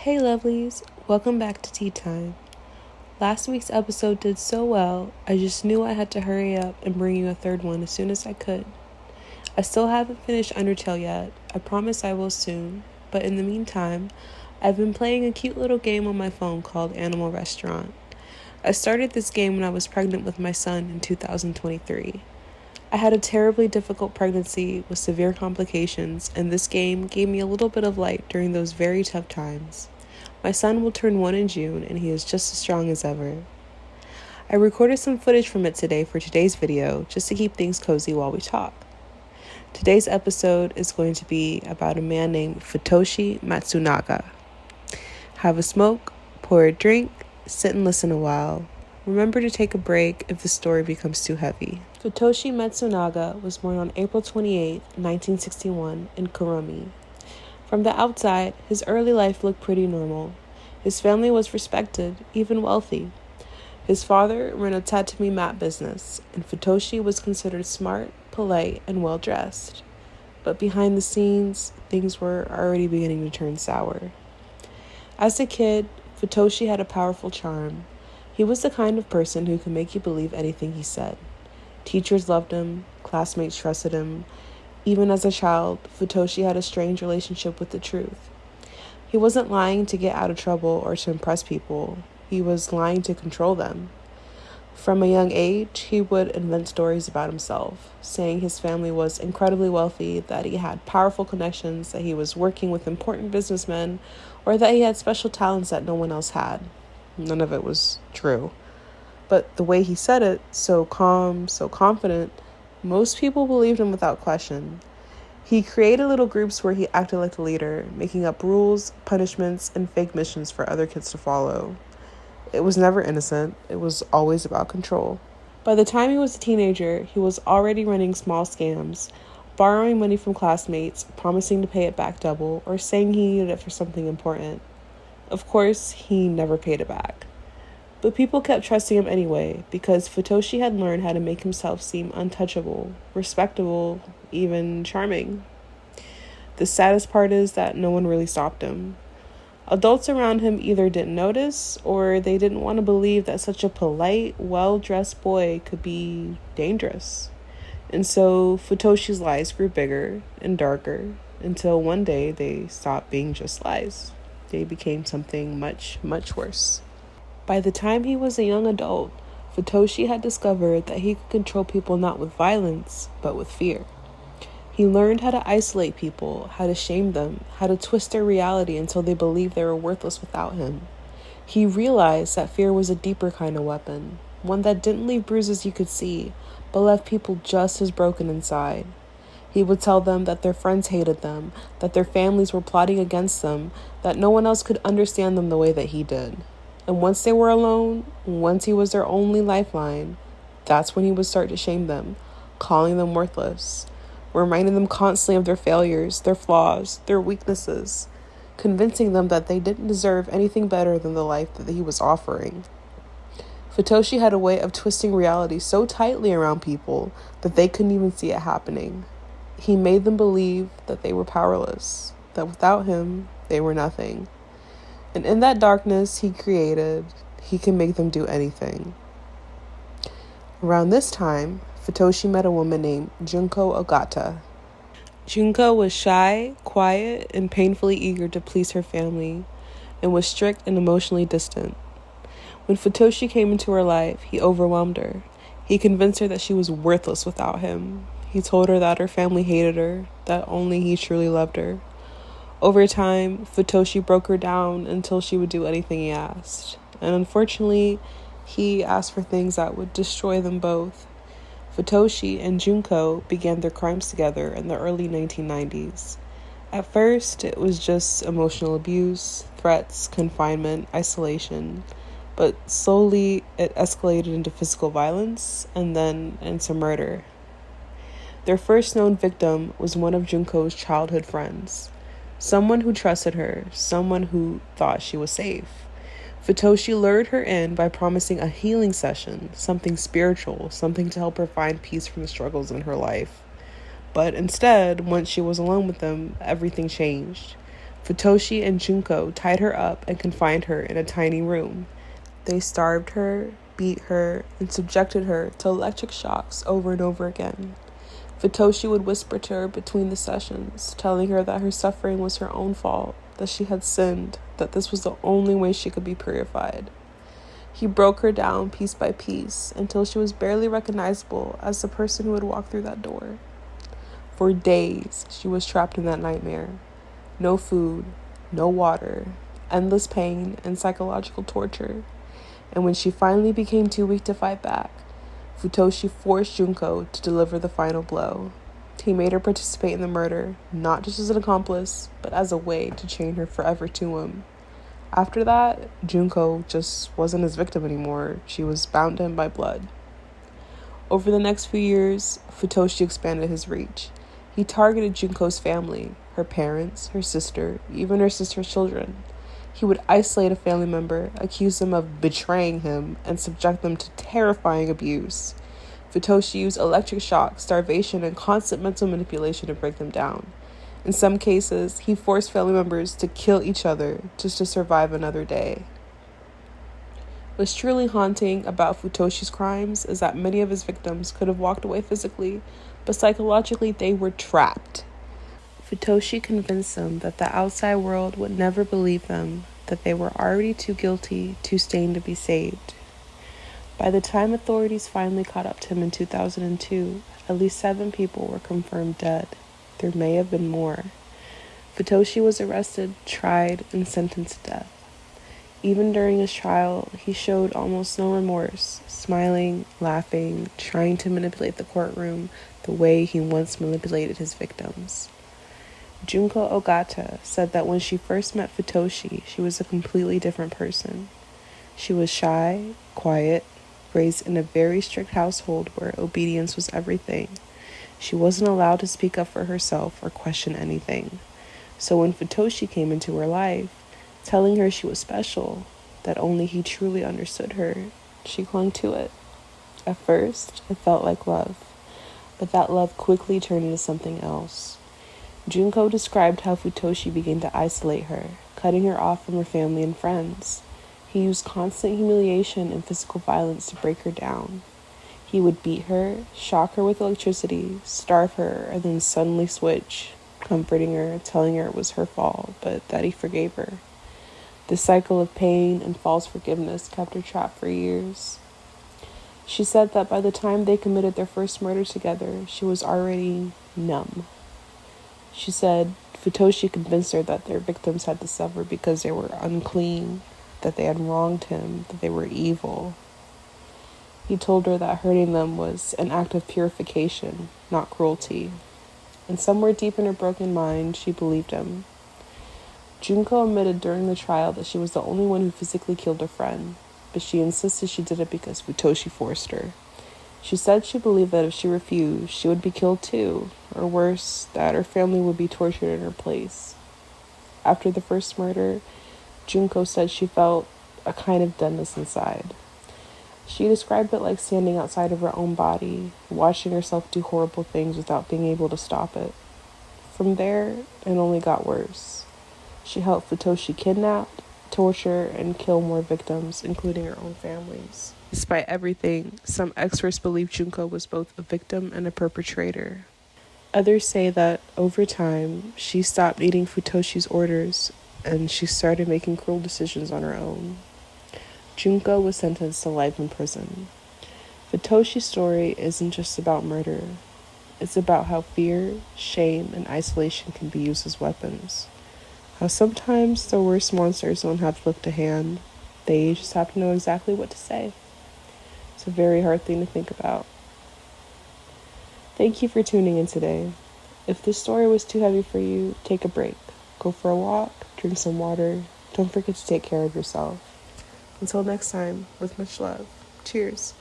Hey lovelies, welcome back to Tea Time. Last week's episode did so well, I just knew I had to hurry up and bring you a third one as soon as I could. I still haven't finished Undertale yet, I promise I will soon, but in the meantime, I've been playing a cute little game on my phone called Animal Restaurant. I started this game when I was pregnant with my son in 2023. I had a terribly difficult pregnancy with severe complications, and this game gave me a little bit of light during those very tough times. My son will turn 1 in June, and he is just as strong as ever. I recorded some footage from it today for today's video, just to keep things cozy while we talk. Today's episode is going to be about a man named Futoshi Matsunaga. Have a smoke, pour a drink, sit and listen a while. Remember to take a break if the story becomes too heavy. Futoshi Matsunaga was born on April 28, 1961, in Kuromi. From the outside, his early life looked pretty normal. His family was respected, even wealthy. His father ran a tatami mat business, and Futoshi was considered smart, polite, and well-dressed. But behind the scenes, things were already beginning to turn sour. As a kid, Futoshi had a powerful charm. He was the kind of person who could make you believe anything he said. Teachers loved him, classmates trusted him. Even as a child, Futoshi had a strange relationship with the truth. He wasn't lying to get out of trouble or to impress people. He was lying to control them. From a young age, he would invent stories about himself, saying his family was incredibly wealthy, that he had powerful connections, that he was working with important businessmen, or that he had special talents that no one else had. None of it was true. But the way he said it, so calm, so confident, most people believed him without question. He created little groups where he acted like the leader, making up rules, punishments, and fake missions for other kids to follow. It was never innocent. It was always about control. By the time he was a teenager, he was already running small scams, borrowing money from classmates, promising to pay it back double, or saying he needed it for something important. Of course, he never paid it back. But people kept trusting him anyway, because Futoshi had learned how to make himself seem untouchable, respectable, even charming. The saddest part is that no one really stopped him. Adults around him either didn't notice, or they didn't want to believe that such a polite, well-dressed boy could be dangerous. And so Futoshi's lies grew bigger and darker, until one day they stopped being just lies. They became something much, much worse. By the time he was a young adult, Futoshi had discovered that he could control people not with violence, but with fear. He learned how to isolate people, how to shame them, how to twist their reality until they believed they were worthless without him. He realized that fear was a deeper kind of weapon, one that didn't leave bruises you could see, but left people just as broken inside. He would tell them that their friends hated them, that their families were plotting against them, that no one else could understand them the way that he did. And once they were alone, once he was their only lifeline, that's when he would start to shame them, calling them worthless, reminding them constantly of their failures, their flaws, their weaknesses, convincing them that they didn't deserve anything better than the life that he was offering. Futoshi had a way of twisting reality so tightly around people that they couldn't even see it happening. He made them believe that they were powerless, that without him, they were nothing. And in that darkness he created, he can make them do anything. Around this time, Futoshi met a woman named Junko Ogata. Junko was shy, quiet, and painfully eager to please her family, and was strict and emotionally distant. When Futoshi came into her life, he overwhelmed her. He convinced her that she was worthless without him. He told her that her family hated her, that only he truly loved her. Over time, Futoshi broke her down until she would do anything he asked. And unfortunately, he asked for things that would destroy them both. Futoshi and Junko began their crimes together in the early 1990s. At first, it was just emotional abuse, threats, confinement, isolation. But slowly, it escalated into physical violence and then into murder. Their first known victim was one of Junko's childhood friends. Someone who trusted her, someone who thought she was safe. Futoshi lured her in by promising a healing session, something spiritual, something to help her find peace from the struggles in her life. But instead, once she was alone with them, everything changed. Futoshi and Junko tied her up and confined her in a tiny room. They starved her, beat her, and subjected her to electric shocks over and over again. Futoshi would whisper to her between the sessions, telling her that her suffering was her own fault, that she had sinned, that this was the only way she could be purified. He broke her down piece by piece until she was barely recognizable as the person who had walked through that door. For days, she was trapped in that nightmare. No food, no water, endless pain and psychological torture. And when she finally became too weak to fight back, Futoshi forced Junko to deliver the final blow. He made her participate in the murder, not just as an accomplice, but as a way to chain her forever to him. After that, Junko just wasn't his victim anymore. She was bound to him by blood. Over the next few years, Futoshi expanded his reach. He targeted Junko's family, her parents, her sister, even her sister's children. He would isolate a family member, accuse them of betraying him, and subject them to terrifying abuse. Futoshi used electric shock, starvation, and constant mental manipulation to break them down. In some cases, he forced family members to kill each other just to survive another day. What's truly haunting about Futoshi's crimes is that many of his victims could have walked away physically, but psychologically they were trapped. Futoshi convinced them that the outside world would never believe them, that they were already too guilty, too stained to be saved. By the time authorities finally caught up to him in 2002, at least 7 people were confirmed dead. There may have been more. Futoshi was arrested, tried, and sentenced to death. Even during his trial, he showed almost no remorse, smiling, laughing, trying to manipulate the courtroom the way he once manipulated his victims. Junko Ogata said that when she first met Futoshi, she was a completely different person. She was shy, quiet, raised in a very strict household where obedience was everything. She wasn't allowed to speak up for herself or question anything. So when Futoshi came into her life, telling her she was special, that only he truly understood her, she clung to it. At first, it felt like love, but that love quickly turned into something else. Junko described how Futoshi began to isolate her, cutting her off from her family and friends. He used constant humiliation and physical violence to break her down. He would beat her, shock her with electricity, starve her, and then suddenly switch, comforting her, telling her it was her fault, but that he forgave her. This cycle of pain and false forgiveness kept her trapped for years. She said that by the time they committed their first murder together, she was already numb. She said Futoshi convinced her that their victims had to suffer because they were unclean, that they had wronged him, that they were evil. He told her that hurting them was an act of purification, not cruelty. And somewhere deep in her broken mind, she believed him. Junko admitted during the trial that she was the only one who physically killed a friend, but she insisted she did it because Futoshi forced her. She said she believed that if she refused, she would be killed too, or worse, that her family would be tortured in her place. After the first murder, Junko said she felt a kind of deadness inside. She described it like standing outside of her own body, watching herself do horrible things without being able to stop it. From there, it only got worse. She helped Futoshi kidnap, torture, and kill more victims, including her own families. Despite everything, some experts believe Junko was both a victim and a perpetrator. Others say that, over time, she stopped needing Futoshi's orders, and she started making cruel decisions on her own. Junko was sentenced to life in prison. Futoshi's story isn't just about murder. It's about how fear, shame, and isolation can be used as weapons. How sometimes the worst monsters don't have to lift a hand. They just have to know exactly what to say. It's a very hard thing to think about. Thank you for tuning in today. If this story was too heavy for you, take a break. Go for a walk, drink some water. Don't forget to take care of yourself. Until next time, with much love. Cheers.